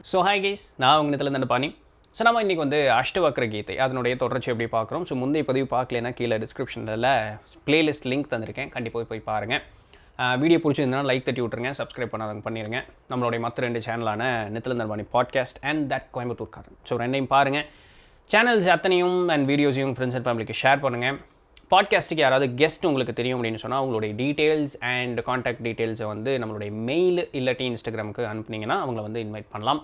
So hi guys, நான் உங்கள் நிலத்தில் பாணி. ஸோ நம்ம இன்றைக்கி வந்து அஷ்டவக்ர கீதை அதனுடைய தொடர்ச்சி எப்படி பார்க்குறோம். ஸோ முந்தைய பதிவு பார்க்கலன்னா கீழே டிஸ்கிரிப்ஷனில் பிளேலிஸ்ட் லிங்க் தந்திருக்கேன், கண்டிப்பாக போய் பாருங்கள். வீடியோ பிடிச்சிருந்தா லைக் தட்டி விட்ருங்க, சப்ஸ்கிரைப் பண்ணாதவங்க பண்ணிடுங்க. நம்மளுடைய மற்ற 2 சேனலான நிலத்தில் பாணி பாட்காஸ்ட் அண்ட் தட் கோயம்புத்தூர்காரன், ஸோ 2ஐயும் பாருங்கள். சேனல்ஸ் அத்தனையும் அண்ட் வீடியோஸையும் ஃப்ரெண்ட்ஸ் அண்ட் ஃபேமிலிக்கு ஷேர் பண்ணுங்கள். பாட்காஸ்ட்டுக்கு யாராவது கெஸ்ட் உங்களுக்கு தெரியும் அப்படின்னு சொன்னால் அவங்களுடைய டீட்டெயில்ஸ் அண்ட் காண்டாக்ட் டீட்டெயில்ஸை வந்து நம்மளுடைய மெயில் இல்லாட்டி இன்ஸ்டாகிராமுக்கு அனுப்புனீங்கன்னா அவங்கள வந்து இன்வைட் பண்ணலாம்.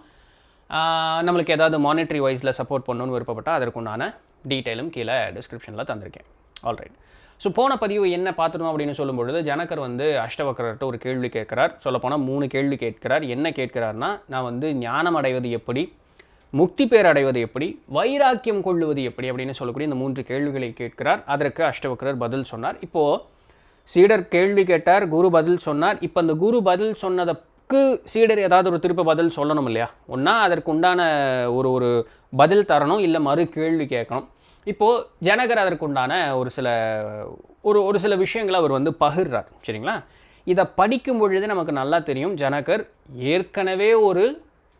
நம்மளுக்கு ஏதாவது மானிட்டரி வைஸில் சப்போர்ட் பண்ணணும்னு விருப்பப்பட்டால் அதற்குண்டான டீட்டெயிலும் கீழே டிஸ்கிரிப்ஷனில் தந்திருக்கேன். ஆல்ரைட். ஸோ போன பதிவு என்ன பார்த்துருந்தோம் அப்படின்னு சொல்லும்பொழுது ஜனகர் வந்து அஷ்டவக்ரர்கிட்ட ஒரு கேள்வி கேட்குறார். சொல்லப்போனால் 3 கேள்வி கேட்கிறார். என்ன கேட்கிறார்னா, நான் வந்து ஞானம் அடைவது எப்படி, முக்தி பேர் அடைவது எப்படி, வைராக்கியம் கொள்ளுவது எப்படி அப்படின்னு சொல்லக்கூடிய இந்த 3 கேள்விகளை கேட்கிறார். அதற்கு அஷ்டவக்ரர் பதில் சொன்னார். இப்போது சீடர் கேள்வி கேட்டார், குரு பதில் சொன்னார். இப்போ அந்த குரு பதில் சொன்னதுக்கு சீடர் ஏதாவது ஒரு திருப்ப பதில் சொல்லணும் இல்லையா? ஒன்றா அதற்கு உண்டான ஒரு பதில் தரணும், இல்லை மறு கேள்வி கேட்கணும். இப்போது ஜனகர் அதற்குண்டான ஒரு சில விஷயங்களை அவர் வந்து பகிர்றார். சரிங்களா? இதை படிக்கும் பொழுது நமக்கு நல்லா தெரியும், ஜனகர் ஏற்கனவே ஒரு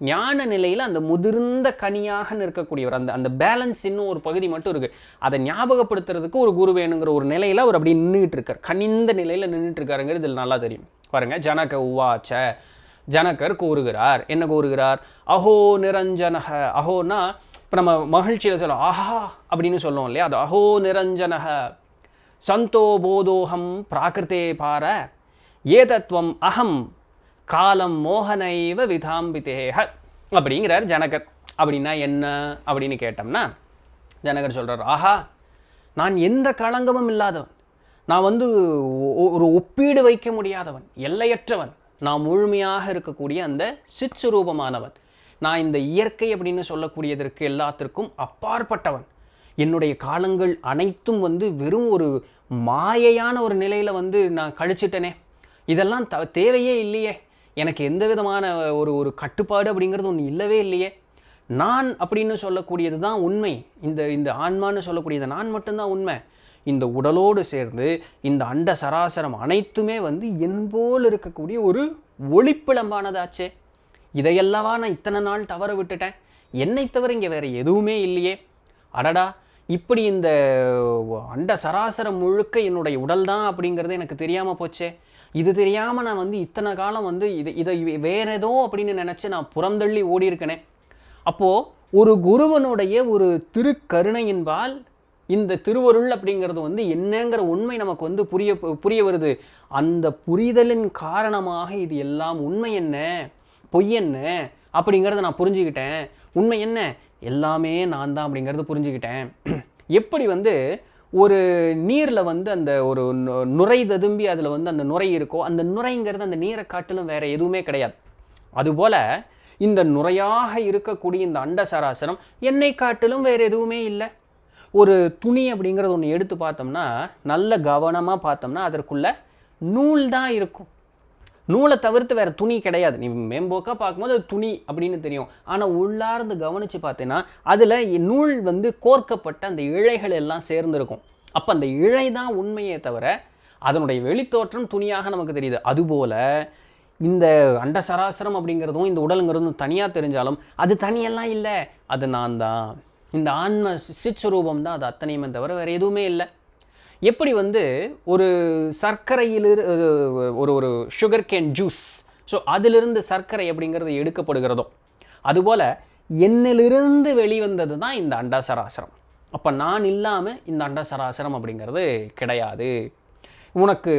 ஞான நிலையில் அந்த முதிர்ந்த கனியாக நிற்கக்கூடியவர். அந்த பேலன்ஸ் இன்னும் ஒரு பகுதி மட்டும் இருக்குது. அதை ஞாபகப்படுத்துறதுக்கு ஒரு குரு வேணுங்கிற ஒரு நிலையில் அவர் அப்படி நின்றுட்டு இருக்கார், கனிந்த நிலையில் நின்றுட்டு இருக்காருங்கிறது இதில் நல்லா தெரியும். பாருங்கள், ஜனக உவாச்ச, ஜனகர் கூறுகிறார். என்ன கூறுகிறார்? அஹோ நிரஞ்சனக. அஹோன்னா இப்போ நம்ம மகிழ்ச்சியில் சொல்லுவோம் ஆஹா அப்படின்னு சொல்லுவோம் இல்லையா? அது அஹோ நிரஞ்சனக சந்தோ போதோகம் பிராகிருத்தே பார ஏதத்வம் அகம் காலம் மோகனைவ விதாம்பிதேக அப்படிங்கிறார் ஜனகர். அப்படின்னா என்ன அப்படின்னு கேட்டோம்னா, ஜனகர் சொல்கிறார், ஆஹா நான் எந்த களங்கமும் இல்லாதவன், நான் வந்து ஒரு ஒப்பீடு வைக்க முடியாதவன், எல்லையற்றவன், நான் முழுமையாக இருக்கக்கூடிய அந்த சிற்சுரூபமானவன், நான் இந்த இயற்கை அப்படின்னு சொல்லக்கூடியதற்கு எல்லாத்திற்கும் அப்பாற்பட்டவன், என்னுடைய காலங்கள் அனைத்தும் வந்து வெறும் ஒரு மாயையான ஒரு நிலையில் வந்து நான் கழிச்சிட்டனே, இதெல்லாம் தேவையே இல்லையே, எனக்கு எந்த விதமான ஒரு கட்டுப்பாடு அப்படிங்கிறது ஒன்று இல்லவே இல்லையே, நான் அப்படின்னு சொல்லக்கூடியது தான் உண்மை, இந்த ஆன்மான்னு சொல்லக்கூடியது நான் மட்டும்தான் உண்மை, இந்த உடலோடு சேர்ந்து இந்த அண்ட சராசரம் அனைத்துமே வந்து என்போல் இருக்கக்கூடிய ஒரு ஒளிப்பிளம்பானதாச்சே, இதையெல்லவா நான் இத்தனை நாள் தவற விட்டுட்டேன், என்னை தவிர இங்கே வேறு எதுவுமே இல்லையே, அடடா இப்படி இந்த அண்ட சராசரம் முழுக்க என்னுடைய உடல் தான் அப்படிங்கிறது எனக்கு தெரியாமல் போச்சே, இது தெரியாமல் நான் வந்து இத்தனை காலம் வந்து இதை வேற ஏதோ அப்படின்னு நினச்சி நான் புறந்தள்ளி ஓடி இருக்கனே. அப்போது ஒரு குருவனுடைய ஒரு திருக்கருணையின்பால் இந்த திருவருள் அப்படிங்கிறது வந்து என்னங்கிற உண்மை நமக்கு வந்து புரிய வருது. அந்த புரிதலின் காரணமாக இது எல்லாம் உண்மை என்ன பொய் என்ன அப்படிங்கிறத நான் புரிஞ்சுக்கிட்டேன், உண்மை என்ன எல்லாமே நான் தான் அப்படிங்கிறது புரிஞ்சுக்கிட்டேன். எப்படி வந்து ஒரு நீரில் வந்து அந்த ஒரு நுரை ததும்பி அதில் வந்து அந்த நுரை இருக்கோ, அந்த நுரைங்கிறது அந்த நீரை காட்டிலும் வேறு எதுவுமே கிடையாது. அதுபோல் இந்த நுரையாக இருக்கக்கூடிய இந்த அண்ட சராசரம் என்னை காட்டிலும் வேறு எதுவுமே இல்லை. ஒரு துணி அப்படிங்கிறது ஒன்று எடுத்து பார்த்தோம்னா, நல்ல கவனமாக பார்த்தோம்னா அதற்குள்ள நூல் தான் இருக்கும், நூலை தவிர்த்து வேறு துணி கிடையாது. நீ மேம்போக்காக பார்க்கும்போது அது துணி அப்படின்னு தெரியும், ஆனால் உள்ளார்ந்து கவனித்து பார்த்தீங்கன்னா அதில் நூல் வந்து கோர்க்கப்பட்ட அந்த இழைகள் எல்லாம் சேர்ந்துருக்கும். அப்போ அந்த இழை தான் உண்மையே தவிர அதனுடைய வெளித்தோற்றம் துணியாக நமக்கு தெரியுது. அதுபோல் இந்த அண்ட சராசரம் அப்படிங்கிறதும் இந்த உடலுங்கிறதும் தனியாக தெரிஞ்சாலும் அது தனியெல்லாம் இல்லை, அது நான் தான், இந்த ஆன்ம சிற்சுரூபம் தான், அது அத்தனையுமே தவிர வேறு எதுவுமே இல்லை. எப்படி வந்து ஒரு சர்க்கரையில் ஒரு சுகர் கேன் ஜூஸ், ஸோ அதிலிருந்து சர்க்கரை அப்படிங்கிறது எடுக்கப்படுகிறதோ அதுபோல் என்னிலிருந்து வெளிவந்தது தான் இந்த அண்டசராசரம். அப்போ நான் இல்லாமல் இந்த அண்டசராசரம் அப்படிங்கிறது கிடையாது. உனக்கு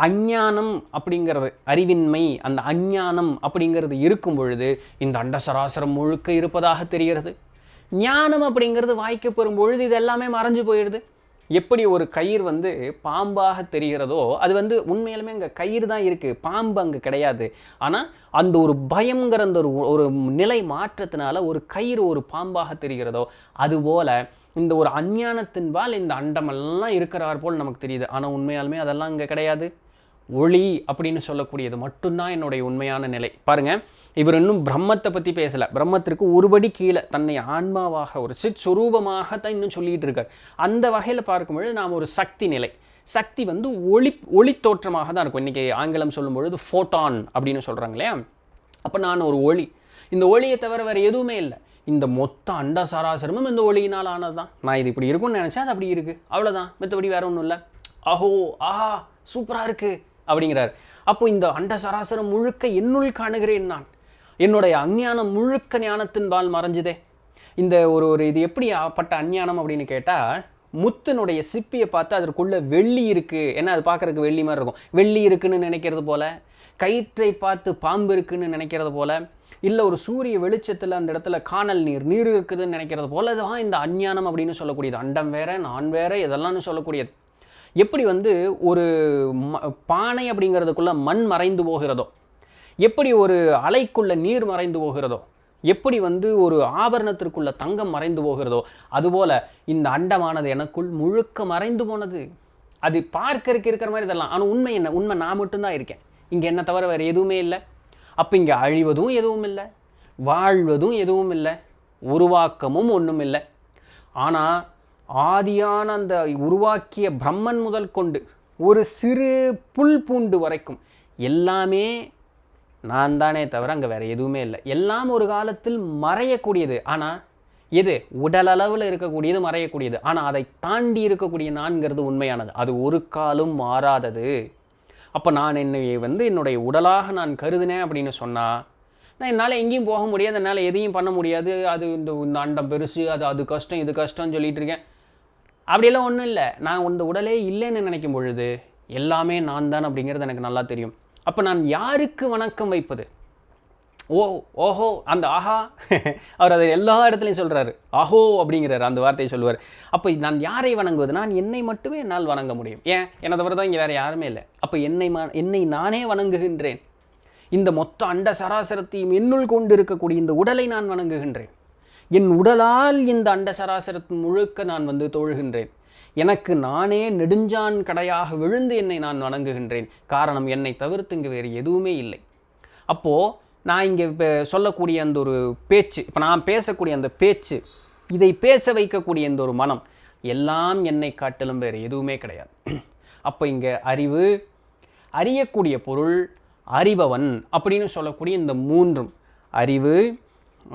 அஞ்ஞானம் அப்படிங்கிறது, அறிவின்மை, அந்த அஞ்ஞானம் அப்படிங்கிறது இருக்கும் பொழுது இந்த அண்டசராசரம் முழுக்க இருப்பதாக தெரிகிறது. ஞானம் அப்படிங்கிறது வாய்க்கு பெறும் பொழுது இது எல்லாமே மறைஞ்சு போயிடுது. எப்படி ஒரு கயிறு வந்து பாம்பாக தெரிகிறதோ, அது வந்து உண்மையிலுமே அங்கே கயிறு தான் இருக்குது, பாம்பு அங்கே கிடையாது. ஆனால் அந்த ஒரு பயங்கிற அந்த ஒரு நிலை மாற்றத்தினால ஒரு கயிறு ஒரு பாம்பாக தெரிகிறதோ, அதுபோல் இந்த ஒரு அஞ்ஞானத்தின்பால் இந்த அண்டமெல்லாம் இருக்கிறார் போல் நமக்கு தெரியுது. ஆனால் உண்மையாலுமே அதெல்லாம் இங்கே கிடையாது. ஒளி அப்படின்னு சொல்லக்கூடியது மட்டும்தான் என்னுடைய உண்மையான நிலை. பாருங்கள், இவர் இன்னும் பிரம்மத்தை பற்றி பேசலை, பிரம்மத்திற்கு ஒருபடி கீழே தன்னை ஆன்மாவாக ஒரு சித் சுரூபமாகத்தான் இன்னும் சொல்லிகிட்டு இருக்கார். அந்த வகையில் பார்க்கும்பொழுது நாம் ஒரு சக்தி நிலை, சக்தி வந்து ஒளி தோற்றமாக தான் இருக்கும். இன்றைக்கி ஆங்கிலம் சொல்லும்பொழுது ஃபோட்டான் அப்படின்னு சொல்கிறாங்க இல்லையா? அப்போ நான் ஒரு ஒளி, இந்த ஒளியை தவிர வேறு எதுவுமே இல்லை. இந்த மொத்த அண்ட சராசரமும் இந்த ஒளியினால் ஆனது தான். நான் இது இப்படி இருக்கும்னு நினச்சா அது அப்படி இருக்குது, அவ்வளோதான். மற்றபடி வேறு ஒன்றும் இல்லை. அஹோ ஆஹா சூப்பராக இருக்குது அப்படிங்கிறார். அப்போ இந்த அண்ட சராசரம் முழுக்க என்னுள் காணுகிறேன் நான். என்னுடைய அஞ்ஞானம் முழுக்க ஞானத்தின்பால் மறைஞ்சுதே. இந்த ஒரு இது எப்படி பட்ட அஞ்ஞானம் அப்படின்னு கேட்டால், முத்தினுடைய சிப்பியை பார்த்து அதற்குள்ளே வெள்ளி இருக்குது, ஏன்னா அது பார்க்குறதுக்கு வெள்ளி மாதிரி இருக்கும், வெள்ளி இருக்குதுன்னு நினைக்கிறது போல், கயிற்றை பார்த்து பாம்பு இருக்குதுன்னு நினைக்கிறது போல், இல்லை ஒரு சூரிய வெளிச்சத்தில் அந்த இடத்துல காணல் நீர் இருக்குதுன்னு நினைக்கிறது போல் தான் இந்த அஞ்ஞானம் அப்படின்னு சொல்லக்கூடியது. அண்டம் வேற நான் வேற இதெல்லாம்னு சொல்லக்கூடியது. எப்படி ஒரு பானை அப்படிங்கிறதுக்குள்ளே மண் மறைந்து போகிறதோ, எப்படி ஒரு அலைக்குள்ளே நீர் மறைந்து போகிறதோ, எப்படி ஒரு ஆபரணத்திற்குள்ள தங்கம் மறைந்து போகிறதோ, அதுபோல் இந்த அண்டமானது எனக்குள் முழுக்க மறைந்து போனது. அது பார்க்கறதுக்கு இருக்கிற மாதிரி இதெல்லாம், ஆனால் உண்மை என்ன? உண்மை நான் மட்டும்தான் இருக்கேன். இங்கே என்ன தவிர வேறு எதுவுமே இல்லை. அப்போ இங்கே அழிவதும் எதுவும் இல்லை, வாழ்வதும் எதுவும் இல்லை, உருவாக்கமும் ஒன்றும் இல்லை. ஆனால் ஆதியான அந்த உருவாக்கிய பிரம்மன் முதல் கொண்டு ஒரு சிறு புல் பூண்டு வரைக்கும் எல்லாமே நான் தானே தவிர அங்கே வேறு எதுவுமே இல்லை. எல்லாம் ஒரு காலத்தில் மறையக்கூடியது. ஆனால் எது உடலளவில் இருக்கக்கூடியது மறையக்கூடியது. ஆனால் அதை தாண்டி இருக்கக்கூடிய நான்கிறது உண்மையானது. அது ஒரு காலம் மாறாதது. அப்போ நான் என்னை என்னுடைய உடலாக நான் கருதினேன் அப்படின்னு சொன்னால், நான் என்னால் எங்கேயும் போக முடியாது, என்னால் எதையும் பண்ண முடியாது, அது இந்த அண்டம் பெருசு, அது கஷ்டம் இது கஷ்டம்னு சொல்லிட்டு இருக்கேன். அப்படியெல்லாம் ஒன்றும் இல்லை. நான் இந்த உடலே இல்லைன்னு நினைக்கும் பொழுது எல்லாமே நான் தான் அப்படிங்கிறது எனக்கு நல்லா தெரியும். அப்போ நான் யாருக்கு வணக்கம் வைப்பது? ஓஹோ அந்த ஆஹா அவர் அதை எல்லா இடத்துலையும் சொல்கிறாரு. ஆஹோ அப்படிங்கிறார், அந்த வார்த்தையை சொல்லுவார். அப்போ நான் யாரை வணங்குவது? நான் என்னை மட்டுமே என்னால் வணங்க முடியும். ஏன்? என்னை தவிர தான் இங்கே வேறு யாருமே இல்லை. அப்போ என்னை நானே வணங்குகின்றேன். இந்த மொத்த அண்ட சராசரத்தையும் என்னுள் கொண்டு இருக்கக்கூடிய இந்த உடலை நான் வணங்குகின்றேன். என் உடலால் இந்த அண்ட சராசரத்தின் முழுக்க நான் தொழுகின்றேன். எனக்கு நானே நெடுஞ்சான் கடையாக விழுந்து என்னை நான் வணங்குகின்றேன். காரணம், என்னை தவிர்த்து இங்கே வேறு எதுவுமே இல்லை. அப்போது நான் இங்கே சொல்லக்கூடிய அந்த ஒரு பேச்சு, இப்போ நான் பேசக்கூடிய அந்த பேச்சு, இதை பேச வைக்கக்கூடிய இந்த ஒரு மனம், எல்லாம் என்னை காட்டிலும் வேறு எதுவுமே கிடையாது. அப்போ இங்கே அறிவு, அறியக்கூடிய பொருள், அறிபவன் அப்படின்னு சொல்லக்கூடிய இந்த மூன்றும், அறிவு,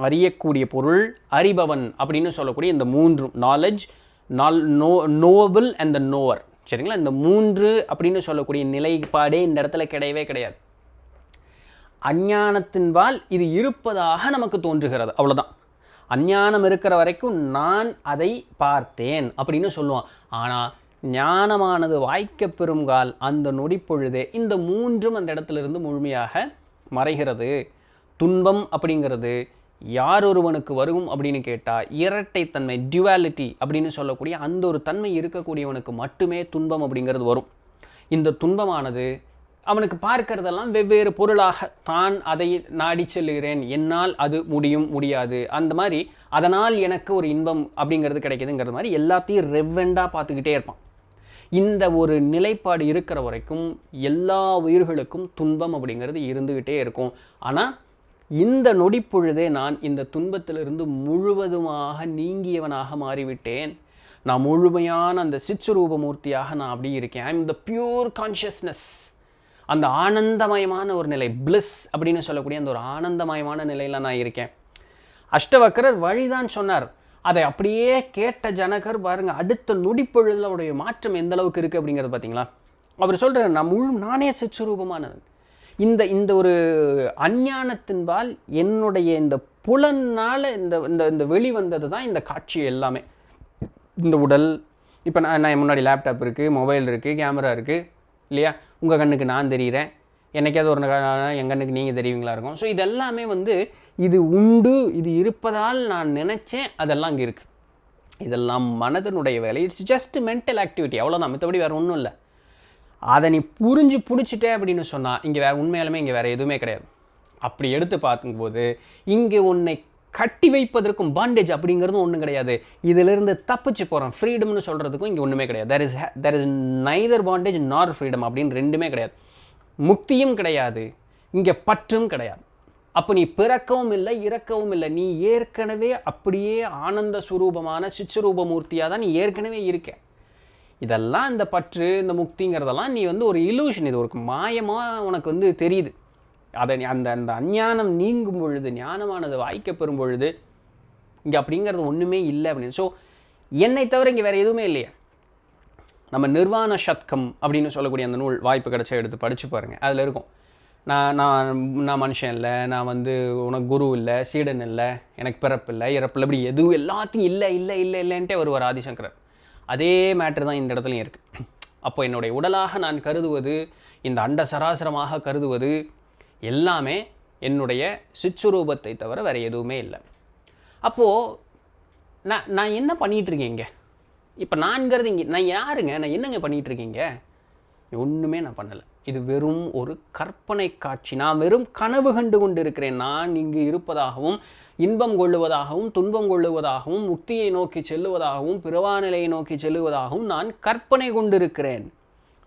அறியக்கூடிய பொருள், அறிபவன் அப்படின்னு சொல்லக்கூடிய இந்த மூன்றும், நாலேஜ், நோவபிள் அண்ட் த நோவர், சரிங்களா? இந்த மூன்று அப்படின்னு சொல்லக்கூடிய நிலைப்பாடே இந்த இடத்துல கிடையவே கிடையாது. அஞ்ஞானத்தின்பால் இது இருப்பதாக நமக்கு தோன்றுகிறது, அவ்வளோதான். அஞ்ஞானம் இருக்கிற வரைக்கும் நான் அதை பார்த்தேன் அப்படின்னு சொல்லுவான். ஆனால் ஞானமானது வாய்க்க பெறுங்கால் அந்த நொடிப்பொழுதே இந்த மூன்றும் அந்த இடத்துலேருந்து முழுமையாக மறைகிறது. துன்பம் அப்படிங்கிறது யார் ஒருவனுக்கு வரும் அப்படின்னு கேட்டால், இரட்டைத்தன்மை, டியூவாலிட்டி அப்படின்னு சொல்லக்கூடிய அந்த ஒரு தன்மை இருக்கக்கூடியவனுக்கு மட்டுமே துன்பம் அப்படிங்கிறது வரும். இந்த துன்பமானது அவனுக்கு பார்க்கறதெல்லாம் வெவ்வேறு பொருளாக தான் அதை நாடி செல்லுகிறேன், என்னால் அது முடியாது, அந்த மாதிரி அதனால் எனக்கு ஒரு இன்பம் அப்படிங்கிறது கிடைக்கிதுங்கிறது மாதிரி எல்லாத்தையும் ரெவெண்டாக பார்த்துக்கிட்டே இருப்பான். இந்த ஒரு நிலைப்பாடு இருக்கிற வரைக்கும் எல்லா உயிர்களுக்கும் துன்பம் அப்படிங்கிறது இருந்துக்கிட்டே இருக்கும். ஆனால் இந்த நொடிப்பொழுதே நான் இந்த துன்பத்திலிருந்து முழுவதுமாக நீங்கியவனாக மாறிவிட்டேன். நான் முழுமையான அந்த சித்ஸ்வரூபமூர்த்தியாக நான் அப்படி இருக்கேன். I am the pure consciousness. அந்த ஆனந்தமயமான ஒரு நிலை, பிளிஸ் அப்படின்னு சொல்லக்கூடிய அந்த ஒரு ஆனந்தமயமான நிலையில் நான் இருக்கேன். அஷ்டவக்கரர் வழிதான் சொன்னார். அதை அப்படியே கேட்ட ஜனகர் பாருங்கள், அடுத்த நொடிப்பொழுதில் அவருடைய மாற்றம் எந்த அளவுக்கு இருக்குது அப்படிங்கிறது பார்த்தீங்களா? அவர் சொல்கிறார், நானே சித்ஸ்வரூபமானவன். இந்த ஒரு அஞ்ஞானத்தின்பால் என்னுடைய இந்த புலனால் இந்த வெளிவந்தது தான் இந்த காட்சி எல்லாமே. இந்த உடல், இப்போ நான் முன்னாடி லேப்டாப் இருக்குது, மொபைல் இருக்குது, கேமரா இருக்குது இல்லையா? உங்கள் கண்ணுக்கு நான் தெரிகிறேன், என்னைக்காவது ஒரு என் கண்ணுக்கு நீங்கள் தெரிவிங்களா இருக்கும். ஸோ இதெல்லாமே இது உண்டு, இது இருப்பதால் நான் நினச்சேன், அதெல்லாம் இங்கே இருக்குது. இதெல்லாம் மனதனுடைய வேலை. இட்ஸ் ஜஸ்ட் மென்டல் ஆக்டிவிட்டி, அவ்வளோதான். மற்றபடி வேறு ஒன்றும் இல்லை. அதை நீ புரிஞ்சு பிடிச்சிட்டே அப்படின்னு சொன்னால் இங்கே வேறு உண்மையாலுமே இங்கே வேறு எதுவுமே கிடையாது. அப்படி எடுத்து பார்க்கும்போது இங்கே உன்னை கட்டி வைப்பதற்கும் பாண்டேஜ் அப்படிங்கிறதும் ஒன்றும் கிடையாது. இதிலிருந்து தப்பிச்சு போகிறோம் ஃப்ரீடம்னு சொல்கிறதுக்கும் இங்கே ஒன்றுமே கிடையாது. தெர் இஸ் நைதர் பாண்டேஜ் நார் ஃப்ரீடம் அப்படின்னு ரெண்டுமே கிடையாது. முக்தியும் கிடையாது, இங்கே பற்றும் கிடையாது. அப்போ நீ பிறக்கவும் இல்லை, இறக்கவும் இல்லை. நீ ஏற்கனவே அப்படியே ஆனந்த சுரூபமான சித்ஸ்வரூபமூர்த்தியாக தான் நீ ஏற்கனவே இருக்க. இதெல்லாம் இந்த பற்று, இந்த முக்திங்கிறதெல்லாம் நீ ஒரு இலூஷன், இது ஒரு மாயமாக உனக்கு தெரியுது. அதை அந்த அந்த அஞ்ஞானம் நீங்கும் பொழுது, ஞானமானது வாய்க்கப்பெறும் பொழுது இங்கே அப்படிங்கிறது ஒன்றுமே இல்லை அப்படின்னு. ஸோ என்னை தவிர இங்கே வேறு எதுவுமே இல்லையா? நம்ம நிர்வாண சத்கம் அப்படின்னு சொல்லக்கூடிய அந்த நூல் வாய்ப்பு கிடச்சா எடுத்து படித்து பாருங்கள். அதில் இருக்கும், நான் மனுஷன் இல்லை, நான் உனக்கு குரு இல்லை, சீடன் இல்லை, எனக்கு பிறப்பு இல்லை, இறப்பில்லை, இப்படி எதுவும் எல்லாத்தையும் இல்லை இல்லை இல்லை இல்லைன்ட்டே வருவார் ஆதிசங்கரர். அதே மேட்ரு தான் இந்த இடத்துலையும் இருக்குது. அப்போ என்னுடைய உடலாக நான் கருதுவது, இந்த அண்ட சராசரமாக கருதுவது எல்லாமே என்னுடைய சிச்சுரூபத்தை தவிர வேறு எதுவுமே இல்லை. அப்போது நான் என்ன பண்ணிகிட்ருக்கேன் இங்கே? இப்போ நான்கிறது இங்கே நான் யாருங்க? நான் என்னங்க பண்ணிகிட்ருக்கீங்க? ஒன்றுமே நான் பண்ணலை. இது வெறும் ஒரு கற்பனை காட்சி. நான் வெறும் கனவு கண்டு கொண்டு இருக்கிறேன். நான் இங்கு இருப்பதாகவும், இன்பம் கொள்ளுவதாகவும், துன்பம் கொள்ளுவதாகவும், முக்தியை நோக்கி செல்லுவதாகவும், பிறவா நிலையை நோக்கி செல்லுவதாகவும் நான் கற்பனை கொண்டிருக்கிறேன்.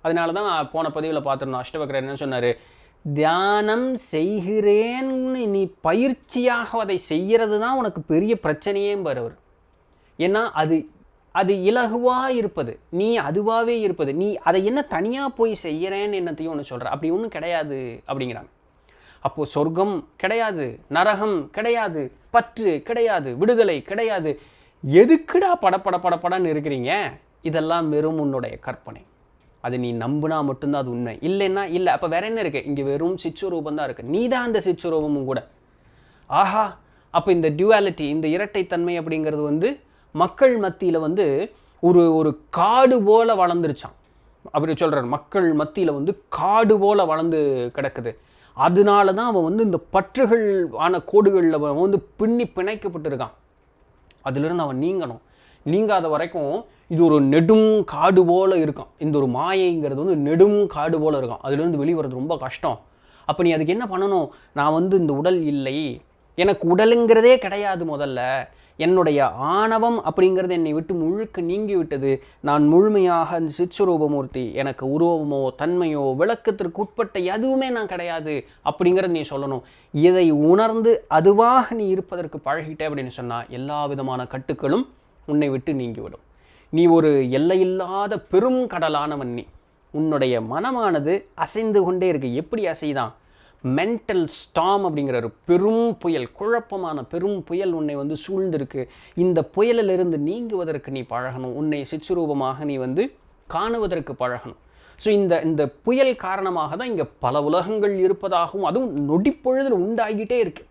அதனால தான் போன பதிவில் பார்த்துருந்தோம், அஷ்டவக்ரர் என்ன சொன்னார்? தியானம் செய்கிறேன்னு நீ பயிற்சியாக அதை செய்கிறது தான் உனக்கு பெரிய பிரச்சனையே வருவர். ஏன்னா அது இலகுவாக இருப்பது, நீ அதுவாகவே இருப்பது, நீ அதை என்ன தனியாக போய் செய்கிறேன்னு என்னத்தையும் ஒன்று சொல்கிற, அப்படி ஒன்றும் கிடையாது அப்படிங்கிறாங்க. அப்போது சொர்க்கம் கிடையாது, நரகம் கிடையாது, பற்று கிடையாது, விடுதலை கிடையாது. எதுக்குடா படப்படன்னு இருக்கிறீங்க? இதெல்லாம் வெறும் உன்னுடைய கற்பனை. அது நீ நம்புனா மட்டும்தான் அது உண்மை, இல்லைன்னா இல்லை. அப்போ வேற என்ன இருக்குது? இங்கே வெறும் சிச்சுரூபம் தான் இருக்குது. நீ தான் அந்த சிச்சுரூபமும் கூட. ஆஹா, அப்போ இந்த டியூவாலிட்டி, இந்த இரட்டைத்தன்மை அப்படிங்கிறது மக்கள் மத்தியில் ஒரு காடு போல் வளர்ந்துருச்சான். அப்படி சொல்கிறார், மக்கள் மத்தியில் காடு போல் வளர்ந்து கிடக்குது. அதனால தான் அவன் இந்த பற்றுகள் ஆன கோடுகளில் அவன் பின்னி பிணைக்கப்பட்டிருக்கான். அதிலிருந்து அவன் நீங்கணும். நீங்காத வரைக்கும் இது ஒரு நெடும் காடு போல் இருக்கும். இந்த ஒரு மாயைங்கிறது நெடும் காடு போல் இருக்கும். அதுலேருந்து வெளிவரது ரொம்ப கஷ்டம். அப்போ நீ அதுக்கு என்ன பண்ணணும்? நான் இந்த உடல் இல்லை, எனக்கு உடலுங்கிறதே கிடையாது. முதல்ல என்னுடைய ஆணவம் அப்படிங்கிறது என்னை விட்டு முழுக்க நீங்கி விட்டது. நான் முழுமையாக அந்த சிற்சுரூபமூர்த்தி, எனக்கு உருவமோ தன்மையோ விளக்கத்திற்கு உட்பட்ட எதுவுமே நான் கிடையாது அப்படிங்கிறது நீ சொல்லணும். இதை உணர்ந்து அதுவாக நீ இருப்பதற்கு பழகிட்டே அப்படின்னு சொன்னால் எல்லா விதமான கட்டுக்களும் உன்னை விட்டு நீங்கிவிடும். நீ ஒரு எல்லையில்லாத பெரும் கடலானவன். நீ உன்னுடைய மனமானது அசைந்து கொண்டே இருக்கு. எப்படி அசைதான்? மென்டல் ஸ்டாம் அப்படிங்கிற ஒரு பெரும் புயல், குழப்பமான பெரும் புயல் உன்னை சூழ்ந்திருக்கு. இந்த புயலிலிருந்து நீங்குவதற்கு நீ பழகணும். உன்னை சிச்சுரூபமாக நீ காணுவதற்கு பழகணும். ஸோ இந்த புயல் காரணமாக தான் இங்கே பல உலகங்கள் இருப்பதாகவும், அதுவும் நொடிப்பொழுதில் உண்டாகிட்டே இருக்கு.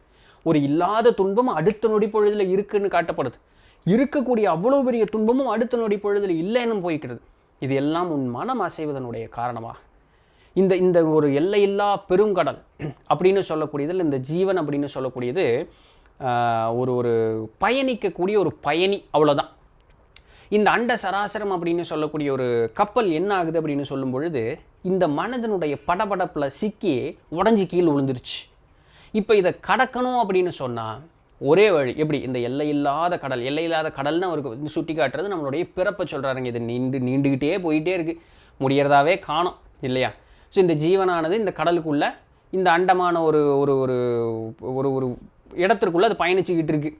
ஒரு இல்லாத துன்பம் அடுத்த நொடிப்பொழுதில் இருக்குன்னு காட்டப்படுது. இருக்கக்கூடிய அவ்வளோ பெரிய துன்பமும் அடுத்த நொடிப்பொழுதில் இல்லைன்னு போய்க்கிறது. இது எல்லாம் உன் மனம் அசைவதனுடைய காரணமாக. இந்த ஒரு எல்லையில்லா பெருங்கடல் அப்படின்னு சொல்லக்கூடியதில் இந்த ஜீவன் அப்படின்னு சொல்லக்கூடியது ஒரு பயணிக்கக்கூடிய ஒரு பயணி, அவ்வளோதான். இந்த அண்ட சராசரம் அப்படின்னு சொல்லக்கூடிய ஒரு கப்பல் என்ன ஆகுது அப்படின்னு சொல்லும் பொழுது இந்த மனதனுடைய படபடப்பில் சிக்கி உடஞ்சி கீழ் விழுந்துருச்சு. இப்போ இதை கடக்கணும் அப்படின்னு சொன்னால் ஒரே வழி எப்படி? இந்த எல்லையில்லாத கடல். எல்லையில்லாத கடல்னு அவருக்கு சுட்டி காட்டுறது நம்மளுடைய பிறப்பை சொல்கிறாருங்க. இது நீண்டுக்கிட்டே போயிட்டே இருக்குது, முடியறதாவே காணும் இல்லையா? ஸோ இந்த ஜீவனானது இந்த கடலுக்குள்ளே இந்த அண்டமான ஒரு ஒரு ஒரு ஒரு ஒரு இடத்திற்குள்ளே அது பயணிச்சுக்கிட்டு இருக்குது.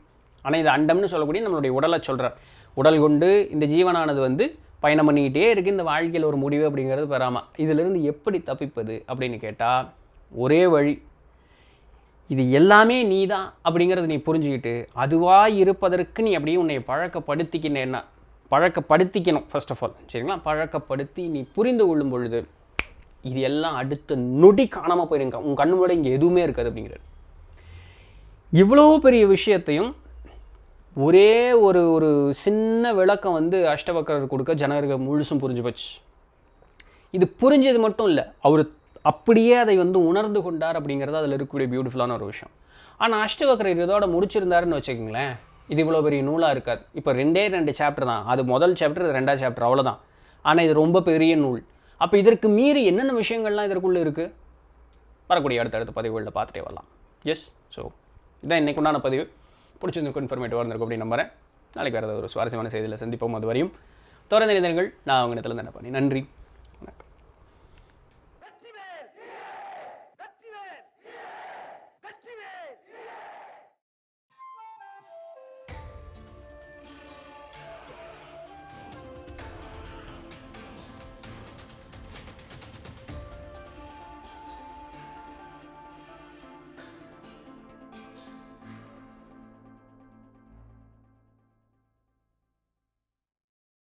ஆனால் இது அண்டம்னு சொல்லக்கூடிய நம்மளுடைய உடலை சொல்கிறார். உடல் கொண்டு இந்த ஜீவனானது பயணம் பண்ணிக்கிட்டே இருக்குது. இந்த வாழ்க்கையில் ஒரு முடிவு அப்படிங்கிறது பெறாமல் இதிலிருந்து எப்படி தப்பிப்பது அப்படின்னு கேட்டால் ஒரே வழி, இது எல்லாமே நீ தான் அப்படிங்கிறது நீ புரிஞ்சுக்கிட்டு அதுவாக இருப்பதற்கு நீ அப்படியே உன்னை பழக்கப்படுத்திக்கணும் ஃபர்ஸ்ட் ஆஃப் ஆல். சரிங்களா? பழக்கப்படுத்தி நீ புரிந்து கொள்ளும் பொழுது இது எல்லாம் அடுத்த நொடி காணாமல் போயிருங்க. உன் கண்ணு முன்னாடி இங்கே எதுவுமே இருக்காது அப்படிங்கிறது. இவ்வளோ பெரிய விஷயத்தையும் ஒரே ஒரு சின்ன விளக்கம் அஷ்டவக்ரர் கொடுக்க ஜனகருக்கு முழுசும் புரிஞ்சு போச்சு. இது புரிஞ்சது மட்டும் இல்லை, அவர் அப்படியே அதை உணர்ந்து கொண்டார் அப்படிங்கிறது அதில் இருக்கக்கூடிய பியூட்டிஃபுல்லான ஒரு விஷயம். ஆனால் அஷ்டவக்ரர் இதோட முடிச்சிருந்தாருன்னு வச்சுக்கோங்களேன், இது இவ்வளோ பெரிய நூலாக இருக்காது. இப்போ 2 சாப்டர் தான், அது முதல் சாப்டர், இது 2ஆவது சாப்டர், அவ்வளோதான். ஆனால் இது ரொம்ப பெரிய நூல். அப்போ இதற்கு மீறி என்னென்ன விஷயங்கள்லாம் இதற்குள்ளே இருக்குது வரக்கூடிய அடுத்தடுத்த பதிவுகளில் பார்த்துட்டே வரலாம். எஸ், ஸோ இதான் இன்றைக்கு உண்டான பதிவு. பிடிச்சிருந்துக்கும், இன்ஃபர்மேட்டிவாக இருந்திருக்கும் அப்படின்னு நம்புறேன். நாளைக்கு வேறு ஒரு சுவாரஸ்யமான செய்தியில் சந்திப்போம். அது வரையும் தொடர்ந்து நினைந்தீர்கள். நான் அவங்க இடத்துல என்ன பண்ணி நன்றி.